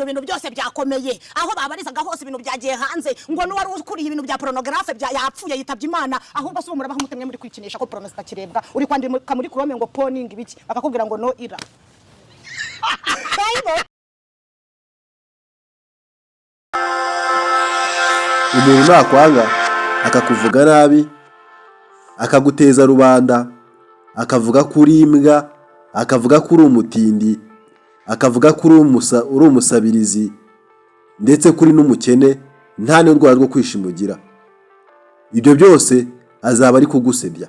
ibintu byose byakomeye aho babarizaga hose ibintu byagiye hanze ngo n'uwari ukuriye ibintu bya pornographe yapfuye yitabye Imana ahubwo se murabaho mutemwe muri kwikinisha ko porno zitakirebwa uri kwandika muri Chrome ngo porning ibiki bakakubwira ngo no ira umuntu nakwanga akakuvuga nabi akaguteza rubanda akavuga kuri imbwa akavuga kuri umutindi akavuga kuri umusabirizi ndetse kuri n'umukene nta n'urwara rwo kwishimugira. Ibyo byose azaba ari kugusebya.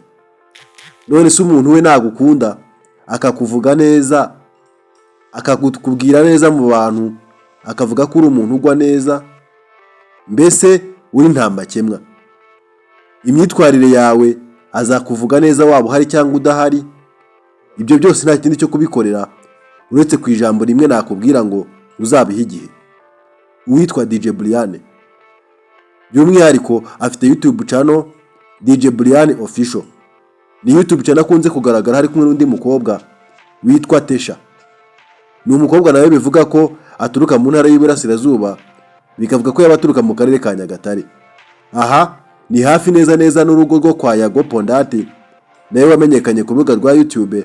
None se umuntu we nagukunda akakuvuga neza akakubwira neza mu bantu akavuga kuri umuntu ugwa neza, mbese uri nta makemwa. Imyitwarire yawe azakuvuga neza waba uhari cyangwa udahari. Ibyo byose nta kindi cyo kubikorera uretse ku ijambo rimwe nakubwira ngo uzabihe igihe. Uwitwa DJ Brian, by'umwihariko afite YouTube channel DJ Brian Official. Ni YouTube channel akunze kugaragara hari kumwe n'undi mukobwa witwa Tesha. Ni umukobwa nawe bivuga ko aturuka mu ntara y'Iburasirazuba, bikavuga ko yabaturuka mu karere ka Nyagatare. Aha ni hafi neza n'urugo rwo kwa Yago Pondati, nawe wamenyekanye ku rubuga rwa YouTube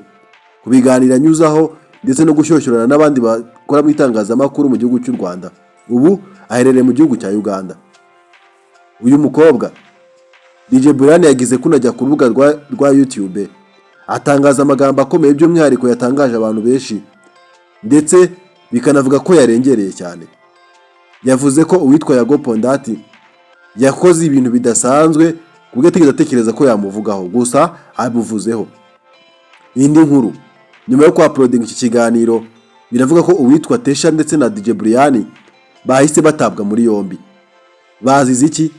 kubiganira nyuzaho ndetse no gushyoshyorana n'abandi bakora mu itangazamakuru mu gihugu cy'u Rwanda. Ubu aherereye mu gihugu cya Uganda. Uyu mukobwa DJ Brian yagize kunajya ku rubuga rwa YouTube atangaza amagambo akomeye by'umwihariko yatangaje abantu benshi ndetse bikanavuga ko yarengereye cyane. Yavuze ko uwitwa Yago Pondati yakoze ibintu bidasanzwe kubwo atekereza ko yamuvugaho, gusa abivuzeho. Indi nkuru, nyuma yo uploading iki kiganiro biravuga ko uwitwa Tesha ndetse na DJ Brian bahise batabwa muri yombi. Bazize iki?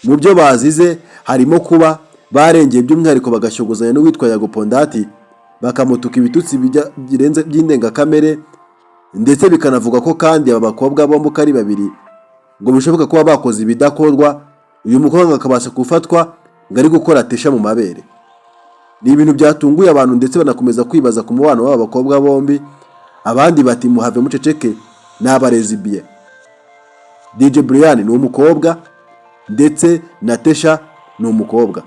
Mu byo bazize harimo kuba barengeye by'umwihariko bagashogozanya n'uwitwa Yago Pondati bakamutuka ibitutsi birenze by'indengakamere, ndetse bikanavuga ko kandi aba bakobwa bombi ari babiri ngo bishoboka kuba bakoze ibidakorwa, uyu mukobwa akabasha gufatwa ngo ari gukora Tesha mu mabere. Ni ibintu byatunguye abantu ndetse banakomeza kwibaza ku mubano w'aba bakobwa bombi. Abandi bati muhave muceceke n'abarezibiye. DJ Brian ni umukobwa ndetse na Tesha ni umukobwa.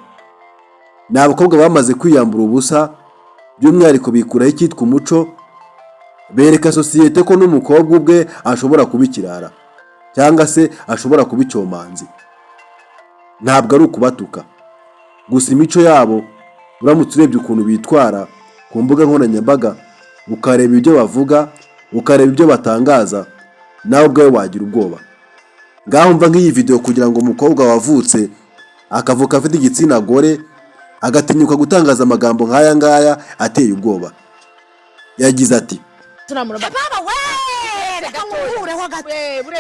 Ni abakobwa bamaze kwiyambura ubusa, by'umwihariko bikuraho icyitwa umuco, bereka sosiyete ko n'umukobwa ubwe ashobora kuba ikirara cyangwa se ashobora kuba icyomanzi. Ntabwo ari ukubatuka, gusa imico yabo uramutse urebye ukuntu bitwara ku mbuga nkoranyambaga, ukareba ibyo bavuga, ukareba ibyo batangaza, nawe ubwawe wagira ubwoba. Ngaho mva nk'iyi video kugira ngo umukobwa wavutse akavuka afite igitsina gore agatinyuka gutangaza amagambo nk'aya ngaya ateye ubwoba. Yagize ati, baba we amukureho gato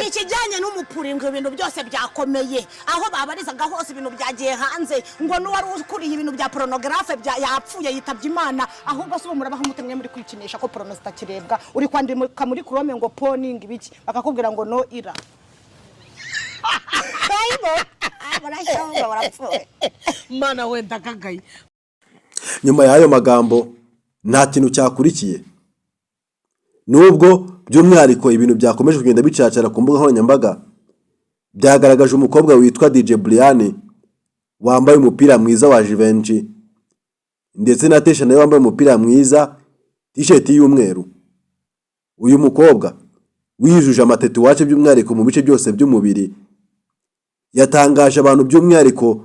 ikijyanye n'umupuringo ibintu byose byakomeye aho babarizaga hose ibintu byagiye hanze ngo n'uwari ukuriye ibintu bya pornographe yapfuye yitabye Imana ahubwo se murabaho mutemwe muri kwikinisha ko porno zitakirebwa uri kwandika muri Chrome ngo porning ibiki bakakubwira ngo no ira mana wenda kagaye. Nyuma y'ayo magambo nta kintu cyakurikiye, nubwo by'umwihariko ibintu byakomeje kugenda bicacara ku mbuga nkoranyambaga. Byagaragaje umukobwa witwa DJ Brian wambaye umupira mwiza wa Givenchy ndetse na Tesha nawe wambaye umupira mwiza t-shirt y'umweru. Uyu mukobwa wijuje amatatuwaje by'umwihariko mu bice byose by'umubiri yatangaje abantu by'umwihariko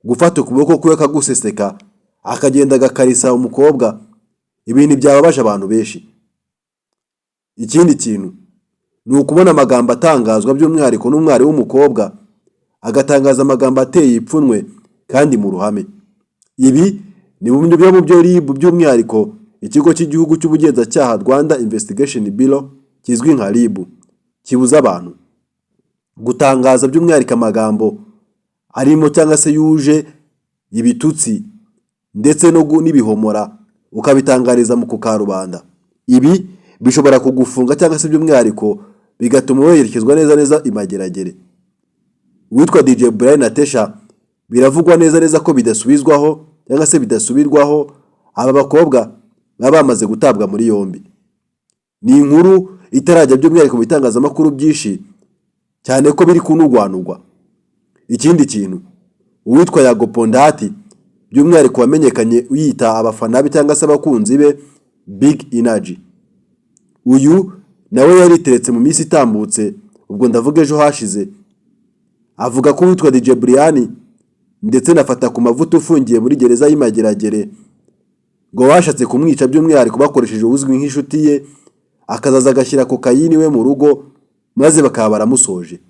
gufata ukuboko kwe akaguseseka akagenda agakarisa umukobwa, ibintu byababaje abantu benshi. Ikindi kintu ni ukubona amagambo atangazwa by'umwihariko n'umwari w'umukobwa agatangaza amagambo ateye ipfunwe kandi mu ruhame. Ibi ni bimwe byo mu byo RIB by'umwihariko ikigo cy'igihugu cy'ubugenzacyaha Rwanda Investigation Bureau kizwi nka RIB kibuza abantu gutangaza by'umwihariko amagambo arimo cyangwa se yuje ibitutsi ndetse n'ibihomora ukabitangariza mu kukarubanda. Ibi bishobora kugufunga cyangwa se by'umwihariko bigatuma werekezwa neza imageragere. Witwa DJ Brian na Tesha biravugwa neza ko bidasubizwaho cyangwa se bidasubirwaho aba bakobwa baba bamaze gutabwa muri yombi. Ni inkuru itarajya by'umwihariko mu bitangazamakuru byinshi cyane ko biri kunugwanugwa. Ikindi kintu, uwitwa Yago Pondati by'umwihariko wamenyekanye yita abafana be cyangwa se abakunzi be Big Energy, uyu nawe yariteretse mu minsi itambutse, ubwo ndavuga ejo hashize, avuga ko witwa DJ Brian ndetse nafata ku mavuta ufungiye muri gereza y'Imageragere ngo washatse kumwica by'umwihariko bakoresheje uzwi nk'inshuti ye, akazaza agashyira kokayini we mu rugo maze bakaba baramusoje.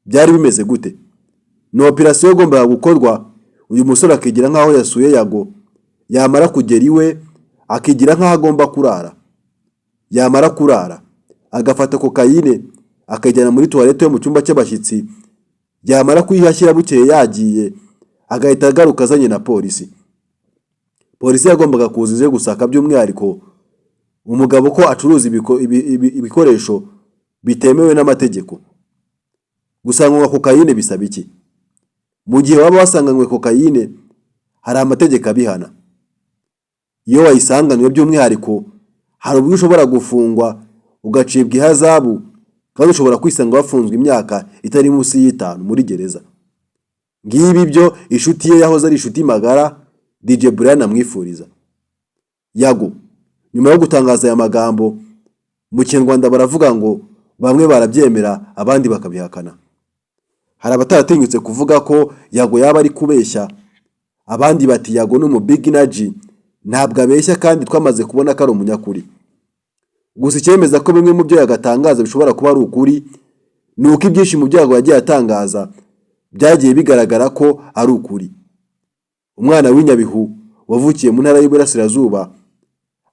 Byari bimeze gute? Ni operasiyo yagombaga gukorwa, uyu musore akigira nk'aho yasuye Yago, yamara kugera iwe akigira nk'aho agomba kurara, yamara kurara agafata kokayine akajyana muri toilette yo mu cyumba cy'abashyitsi, yamara kuyihashyira bukeye yagiye agahita agaruka azanye na polisi. Polisi yagombaga kuza gusaka by'umwihariko umugabo ko acuruza ibikoresho bitemewe n'amategeko. Gusangwa kokayine bisaba iki? Mu gihe waba wasanganywe kokayine hari amategeko abihana. Iyo wayisanganywe by'umwihariko hari ubwo ushobora gufungwa ugacibwa ihazabu, kandi ushobora kwisanga wafunzwe imyaka itari munsi y'5 muri gereza. Ngibi byo inshuti ye yahoze ari inshuti magara DJ Brian amwifuriza. Yago nyuma yo gutangaza aya magambo, mu Kinyarwanda baravuga ngo bamwe barabyemera abandi bakabihakana. Hari abataratinyutse kuvuga ko Yago yaba ari kubeshya, abandi bati Yago no mu Big Energy ntabwo abeshya kandi twamaze kubona ko ari umunyakuri. Gusa icyemeza ko bimwe mu byo yagatangaza bishobora kuba ari ukuri, ni uko ibyinshi mu byago yagiye atangaza byagiye bigaragara ko ari ukuri. Umwana w'Inyabihu wavukiye mu ntara y'Iburasirazuba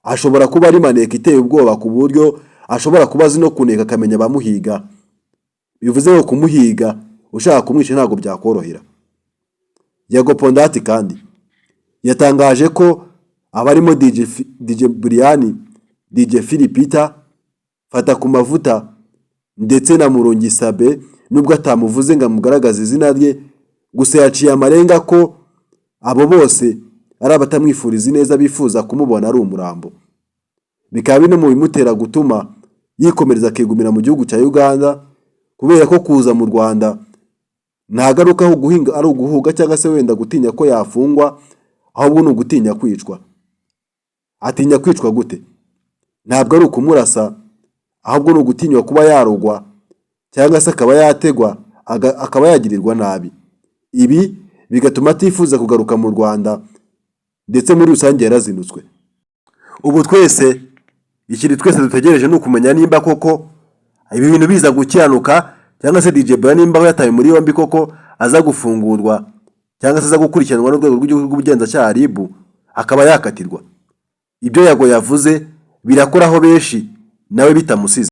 ashobora kuba ari maneka iteye ubwoba ku buryo ashobora kuba azi no kuneka akamenya abamuhiga. Bivuze ko kumuhiga ushaka kumwica ntabwo byakorohera. Yago Pondati kandi yatangaje ko abarimo DJ Brian, DJ Philipita, Fata ku mavuta ndetse na Murongi Sabe, nubwo atamuvuze ngo amugaragaze izina rye, gusa yaciye amarenga ko abo bose ari abatamwifuriza neza, bifuza kumubona ari umurambo. Bikaba bino mu bimutera gutuma yikomereza akigumira mu gihugu cya Uganda, kubera ko kuza mu Rwanda ntagaruka aho guhinga ari uguhuga cyangwa se wenda gutinya ko yafungwa, ahubwo ni ugutinya kwicwa. Atinya kwicwa gute? Ntabwo ari ukumurasa, ahubwo ni ugutinywa kuba yarogwa cyangwa se akaba yategwa akaba yagirirwa nabi. Ibi bigatuma atifuza kugaruka mu Rwanda, ndetse muri rusange yarazinutswe. Ubu twese ikiri twese dutegereje ni ukumenya nimba koko ibi bintu biza gukiranuka, cyangwa se DJ Brian nimba yataye muri yombi koko aza gufungurwa cyangwa se aza gukurikiranwa n'urwego rw'igihugu rw'ubugenzacyaha RIB akaba yakatirwa. Ibyo Yago yavuze birakoraho benshi nawe bitamusize.